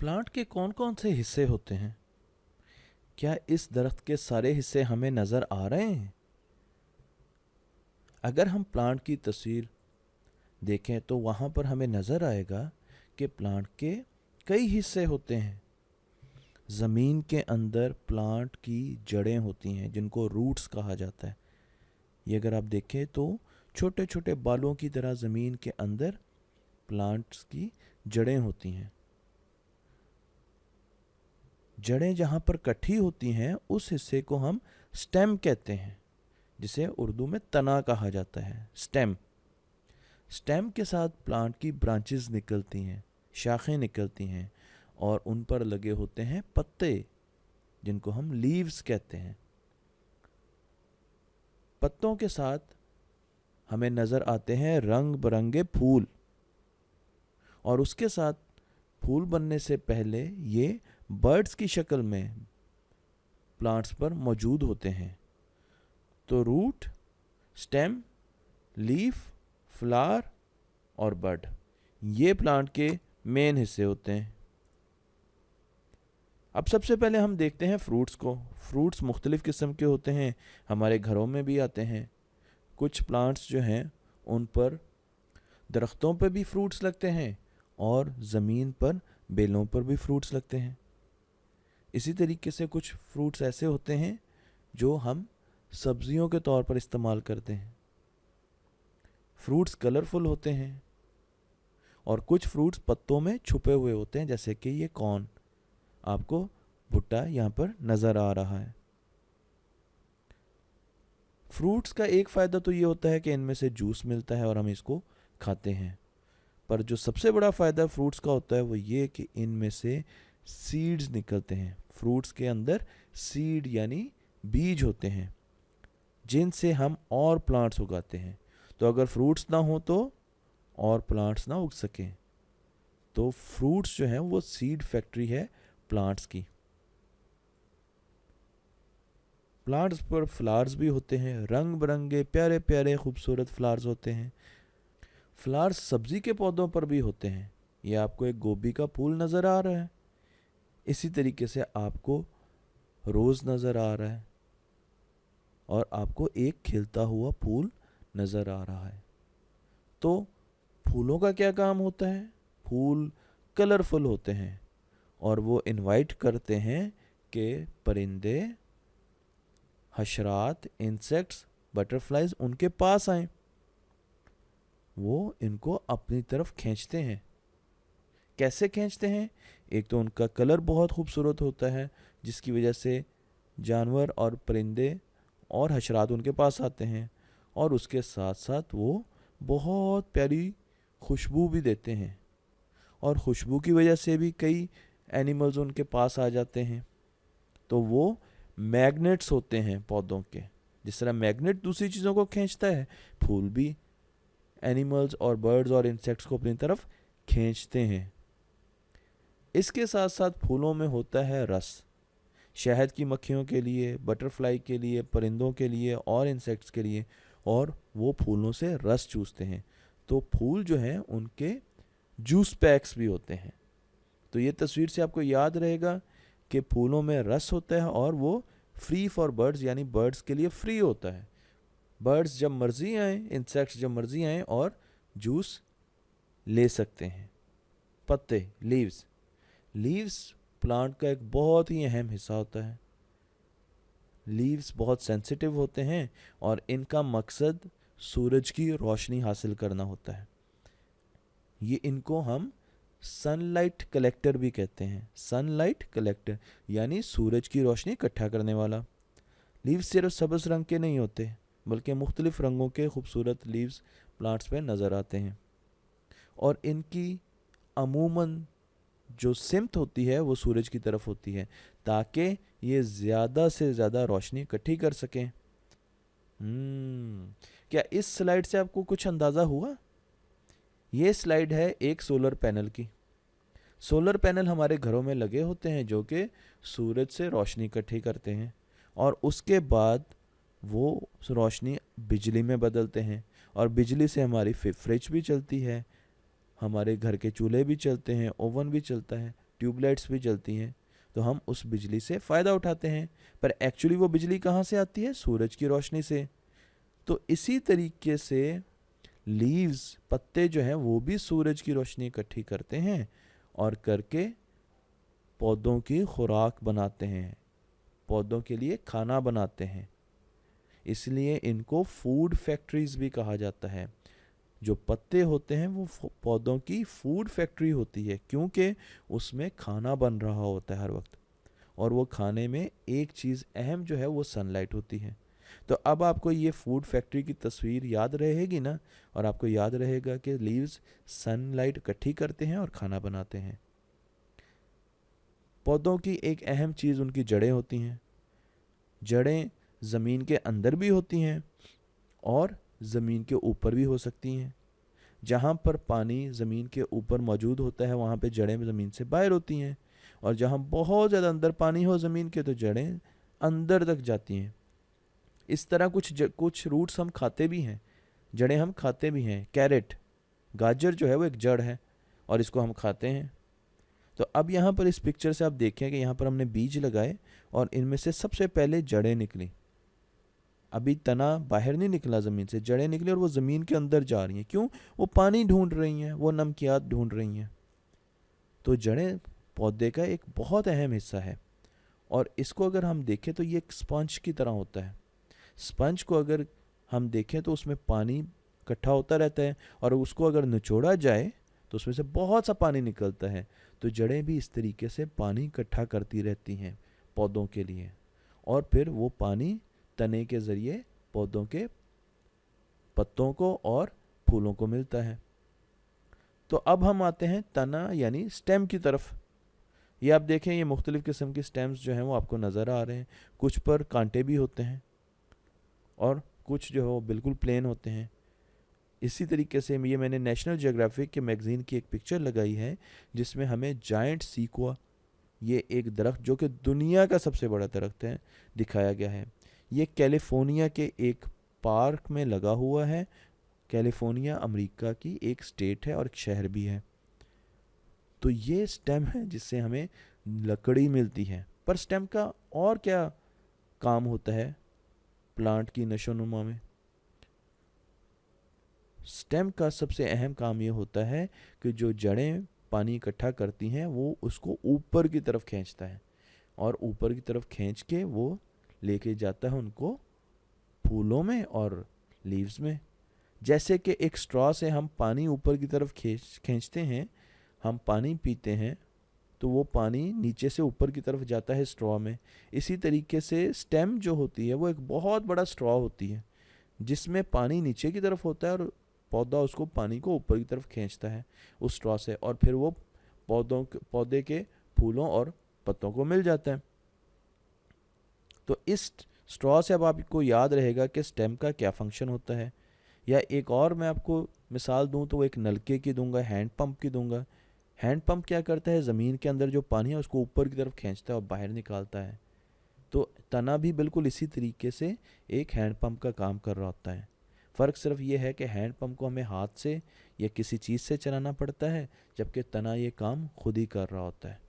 Plant के कौन कौन से हिस्से होते हैं? क्या इस दरख्त के सारे हिस्से हमें नज़र आ रहे हैं? अगर हम प्लांट की तस्वीर देखें तो वहाँ पर हमें नज़र आएगा कि प्लांट के कई हिस्से होते हैं। ज़मीन के अंदर प्लांट की जड़ें होती हैं जिनको रूट्स कहा जाता है। ये अगर आप देखें तो छोटे छोटे बालों की तरह ज़मीन के अंदर प्लांट्स की जड़ें होती हैं। जड़ें जहाँ पर इकट्ठी होती हैं उस हिस्से को हम स्टेम कहते हैं, जिसे उर्दू में तना कहा जाता है। स्टेम स्टेम के साथ प्लांट की ब्रांचेस निकलती हैं, शाखें निकलती हैं और उन पर लगे होते हैं पत्ते जिनको हम लीव्स कहते हैं। पत्तों के साथ हमें नज़र आते हैं रंग बिरंगे फूल, और उसके साथ फूल बनने से पहले ये बर्ड्स की शक्ल में प्लांट्स पर मौजूद होते हैं। तो रूट, स्टेम, लीफ, फ्लावर और बड, ये प्लांट के मेन हिस्से होते हैं। अब सबसे पहले हम देखते हैं फ्रूट्स को। फ्रूट्स मुख्तलिफ़ किस्म के होते हैं, हमारे घरों में भी आते हैं। कुछ प्लांट्स जो हैं उन पर दरख्तों पर भी फ्रूट्स लगते हैं और ज़मीन पर बेलों पर भी फ्रूट्स लगते हैं। इसी तरीके से कुछ फ्रूट्स ऐसे होते हैं जो हम सब्जियों के तौर पर इस्तेमाल करते हैं। फ्रूट्स कलरफुल होते हैं और कुछ फ्रूट्स पत्तों में छुपे हुए होते हैं, जैसे कि ये कॉर्न, आपको भुट्टा यहाँ पर नज़र आ रहा है। फ्रूट्स का एक फ़ायदा तो ये होता है कि इनमें से जूस मिलता है और हम इसको खाते हैं, पर जो सबसे बड़ा फ़ायदा फ्रूट्स का होता है वो ये कि इनमें से सीड्स निकलते हैं। फ्रूट्स के अंदर सीड यानी बीज होते हैं जिनसे हम और प्लांट्स उगाते हैं। तो अगर फ्रूट्स ना हो तो और प्लांट्स ना उग सकें, तो फ्रूट्स जो हैं वो सीड फैक्ट्री है प्लांट्स की। प्लांट्स पर फ्लावर्स भी होते हैं, रंग बिरंगे प्यारे प्यारे खूबसूरत फ्लावर्स होते हैं। फ्लावर्स सब्जी के पौधों पर भी होते हैं। ये आपको एक गोभी का फूल नज़र आ रहा है, इसी तरीके से आपको रोज़ नज़र आ रहा है और आपको एक खिलता हुआ फूल नज़र आ रहा है। तो फूलों का क्या काम होता है? फूल कलरफुल होते हैं और वो इनवाइट करते हैं कि परिंदे, हशरात, इंसेक्ट्स, बटरफ्लाइज उनके पास आएं। वो इनको अपनी तरफ खींचते हैं। कैसे खींचते हैं? एक तो उनका कलर बहुत खूबसूरत होता है जिसकी वजह से जानवर और परिंदे और हशरात उनके पास आते हैं, और उसके साथ साथ वो बहुत प्यारी खुशबू भी देते हैं, और खुशबू की वजह से भी कई एनिमल्स उनके पास आ जाते हैं। तो वो मैग्नेट्स होते हैं पौधों के। जिस तरह मैग्नेट दूसरी चीज़ों को खींचता है, फूल भी एनिमल्स और बर्ड्स और इंसेक्ट्स को अपनी तरफ खींचते हैं। इसके साथ साथ फूलों में होता है रस। शहद की मक्खियों के लिए, बटरफ्लाई के लिए, परिंदों के लिए और इंसेक्ट्स के लिए, और वो फूलों से रस चूसते हैं। तो फूल जो हैं उनके जूस पैक्स भी होते हैं। तो ये तस्वीर से आपको याद रहेगा कि फूलों में रस होता है और वो फ्री फॉर बर्ड्स यानी बर्ड्स के लिए फ्री होता है। बर्ड्स जब मर्जी आएँ, इंसेक्ट्स जब मर्जी आएँ और जूस ले सकते हैं। पत्ते, लीव्स प्लांट का एक बहुत ही अहम हिस्सा होता है। लीव्स बहुत सेंसिटिव होते हैं और इनका मकसद सूरज की रोशनी हासिल करना होता है। ये इनको हम सनलाइट कलेक्टर भी कहते हैं। सनलाइट कलेक्टर यानी सूरज की रोशनी इकट्ठा करने वाला। लीव्स सिर्फ सब्ज़ रंग के नहीं होते, बल्कि मुख्तलिफ रंगों के खूबसूरत लीव्स प्लांट्स पे नज़र आते हैं, और इनकी अमूमन जो सिमत होती है वो सूरज की तरफ होती है ताकि ये ज़्यादा से ज़्यादा रोशनी इकट्ठी कर सकें। क्या इस स्लाइड से आपको कुछ अंदाज़ा हुआ? ये स्लाइड है एक सोलर पैनल की। सोलर पैनल हमारे घरों में लगे होते हैं जो कि सूरज से रोशनी इकट्ठी करते हैं, और उसके बाद वो रोशनी बिजली में बदलते हैं, और बिजली से हमारी फ्रिज भी चलती है, हमारे घर के चूल्हे भी चलते हैं, ओवन भी चलता है, ट्यूबलाइट्स भी जलती हैं, तो हम उस बिजली से फ़ायदा उठाते हैं, पर एक्चुअली वो बिजली कहाँ से आती है? सूरज की रोशनी से। तो इसी तरीके से लीव्स, पत्ते जो हैं वो भी सूरज की रोशनी इकट्ठी करते हैं और करके पौधों की खुराक बनाते हैं, पौधों के लिए खाना बनाते हैं। इसलिए इनको फूड फैक्ट्रीज भी कहा जाता है। जो पत्ते होते हैं वो पौधों की फूड फैक्ट्री होती है, क्योंकि उसमें खाना बन रहा होता है हर वक्त, और वो खाने में एक चीज़ अहम जो है वो सनलाइट होती है। तो अब आपको ये फूड फैक्ट्री की तस्वीर याद रहेगी ना, और आपको याद रहेगा कि लीव्स सनलाइट इकट्ठी करते हैं और खाना बनाते हैं। पौधों की एक अहम चीज़ उनकी जड़ें होती हैं। जड़ें ज़मीन के अंदर भी होती हैं और ज़मीन के ऊपर भी हो सकती हैं। जहाँ पर पानी ज़मीन के ऊपर मौजूद होता है वहाँ पे जड़ें ज़मीन से बाहर होती हैं, और जहाँ बहुत ज़्यादा अंदर पानी हो ज़मीन के तो जड़ें अंदर तक जाती हैं। इस तरह कुछ रूट्स हम खाते भी हैं, जड़ें हम खाते भी हैं। कैरेट, गाजर जो है वो एक जड़ है और इसको हम खाते हैं। तो अब यहाँ पर इस पिक्चर से आप देखें कि यहाँ पर हमने बीज लगाए और इनमें से सबसे पहले जड़ें निकली। अभी तना बाहर नहीं निकला ज़मीन से, जड़ें निकली और वो ज़मीन के अंदर जा रही हैं। क्यों? वो पानी ढूंढ रही हैं, वो नमकियात ढूंढ रही हैं। तो जड़ें पौधे का एक बहुत अहम हिस्सा है, और इसको अगर हम देखें तो ये एक स्पंज की तरह होता है। स्पंज को अगर हम देखें तो उसमें पानी इकट्ठा होता रहता है, और उसको अगर निचोड़ा जाए तो उसमें से बहुत सा पानी निकलता है। तो जड़ें भी इस तरीके से पानी इकट्ठा करती रहती हैं पौधों के लिए, और फिर वो पानी तने के ज़रिए पौधों के पत्तों को और फूलों को मिलता है। तो अब हम आते हैं तना यानी स्टेम की तरफ। ये आप देखें, ये मुख्तलिफ़ किस्म के स्टेम्स जो हैं वो आपको नज़र आ रहे हैं। कुछ पर कांटे भी होते हैं और कुछ जो है वो बिल्कुल प्लेन होते हैं। इसी तरीके से ये मैंने नेशनल जियोग्राफिक के मैगज़ीन की एक पिक्चर लगाई है जिसमें हमें जायंट सीक्वा, ये एक दरख्त जो कि दुनिया का सबसे बड़ा दरख्त है, दिखाया गया है। ये कैलिफोर्निया के एक पार्क में लगा हुआ है। कैलिफोर्निया अमेरिका की एक स्टेट है और एक शहर भी है। तो ये स्टेम है जिससे हमें लकड़ी मिलती है। पर स्टेम का और क्या काम होता है प्लांट की नशोनुमा में? स्टेम का सबसे अहम काम ये होता है कि जो जड़ें पानी इकट्ठा करती हैं वो उसको ऊपर की तरफ खींचता है, और ऊपर की तरफ खींच के वो लेके जाता है उनको फूलों में और लीव्स में। जैसे कि एक स्ट्रॉ से हम पानी ऊपर की तरफ खींचते हैं, हम पानी पीते हैं तो वो पानी नीचे से ऊपर की तरफ जाता है स्ट्रॉ में। इसी तरीके से स्टेम जो होती है वो एक बहुत बड़ा स्ट्रॉ होती है जिसमें पानी नीचे की तरफ होता है, और पौधा उसको पानी को ऊपर की तरफ खींचता है उस स्ट्रॉ से, और फिर वो पौधे के फूलों और पत्तों को मिल जाता है। तो इस स्ट्रॉ से अब आपको याद रहेगा कि स्टेम का क्या फंक्शन होता है। या एक और मैं आपको मिसाल दूं तो वो एक नलके की दूंगा, हैंड पंप की दूंगा। हैंड पंप क्या करता है? ज़मीन के अंदर जो पानी है उसको ऊपर की तरफ खींचता है और बाहर निकालता है। तो तना भी बिल्कुल इसी तरीके से एक हैंड पंप का काम कर रहा होता है। फ़र्क सिर्फ ये है कि हैंड पंप को हमें हाथ से या किसी चीज़ से चलाना पड़ता है, जबकि तना ये काम खुद ही कर रहा होता है।